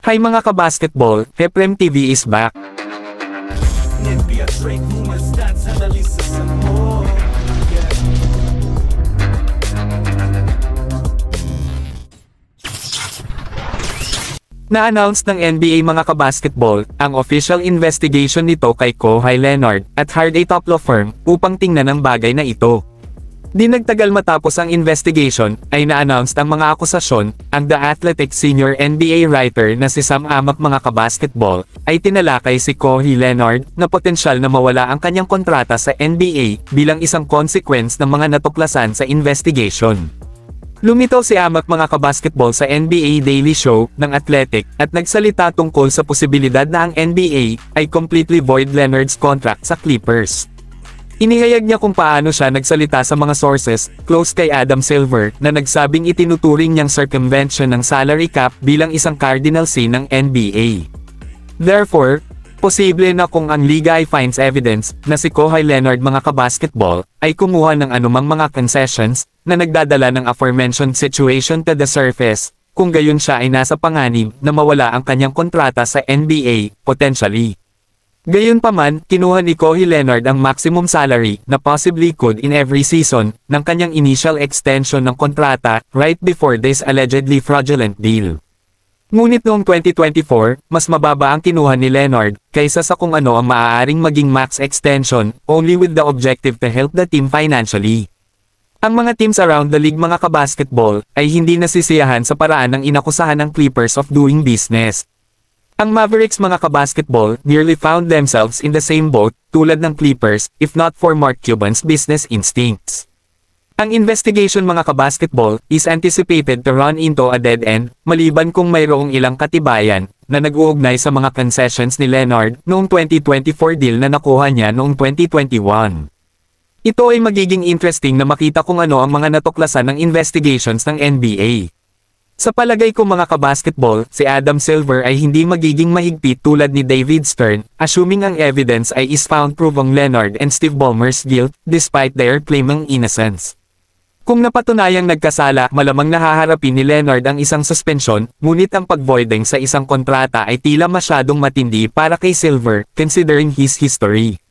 Hi mga kabasketball, Heprem TV is back. NBA trade rumors, stats, analysis, and more. Na-announce ng NBA mga kabasketball, ang official investigation nito kay Kawhi Leonard at hired a top law firm upang tingnan ang bagay na ito. Di nagtagal matapos ang investigation, ay na-announce ang mga akusasyon, ang The Athletic senior NBA writer na si Sam Amick mga kabasketball, ay tinalakay si Kawhi Leonard na potensyal na mawala ang kanyang kontrata sa NBA bilang isang consequence ng mga natuklasan sa investigation. Lumitaw si Amick mga kabasketball sa NBA Daily Show ng Athletic at nagsalita tungkol sa posibilidad na ang NBA ay completely void Leonard's contract sa Clippers. Inihayag niya kung paano siya nagsalita sa mga sources close kay Adam Silver na nagsabing itinuturing niyang circumvention ng salary cap bilang isang cardinal sin ng NBA. Therefore, posible na kung ang liga ay finds evidence na si Kawhi Leonard mga kabasketball ay kumuha ng anumang mga concessions na nagdadala ng aforementioned situation to the surface, kung gayon siya ay nasa panganib na mawala ang kanyang kontrata sa NBA, potentially. Gayunpaman, kinuha ni Kawhi Leonard ang maximum salary na possibly could in every season ng kanyang initial extension ng kontrata right before this allegedly fraudulent deal. Ngunit noong 2024, mas mababa ang kinuha ni Leonard kaysa sa kung ano ang maaaring maging max extension only with the objective to help the team financially. Ang mga teams around the league mga kabasketball ay hindi nasisiyahan sa paraan ng inakusahan ng Clippers of doing business. Ang Mavericks mga kabasketball nearly found themselves in the same boat tulad ng Clippers if not for Mark Cuban's business instincts. Ang investigation mga kabasketball is anticipated to run into a dead end maliban kung mayroong ilang katibayan na nag-uugnay sa mga concessions ni Leonard noong 2024 deal na nakuha niya noong 2021. Ito ay magiging interesting na makita kung ano ang mga natuklasan ng investigations ng NBA. Sa palagay ko mga kabasketball, si Adam Silver ay hindi magiging mahigpit tulad ni David Stern, assuming ang evidence ay is found proving Leonard and Steve Ballmer's guilt, despite their claiming innocence. Kung napatunayang nagkasala, malamang nahaharapin ni Leonard ang isang suspensyon, ngunit ang pag-voiding sa isang kontrata ay tila masyadong matindi para kay Silver, considering his history.